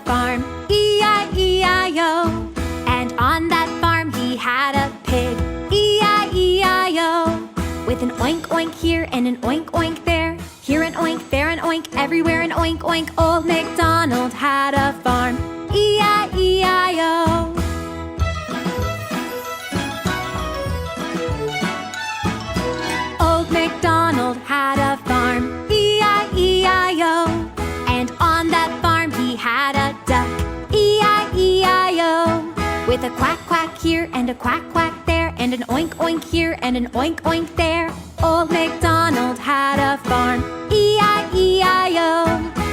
farm, E-I-E-I-O. And on that farm he had a pig, E-I-E-I-O. With an oink oink here and an oink oink there, here an oink, there an oink, everywhere an oink oink. Old MacDonald had a farm, E-I-E-I-O. Old MacDonald had a farm, E-I-E-I-O. And on that farm he had a duck, E-I-E-I-O. With a quack quack here and a quack quack there, and an oink oink here and an oink oink there. Old MacDonald had a farm, E-I-E-I-O.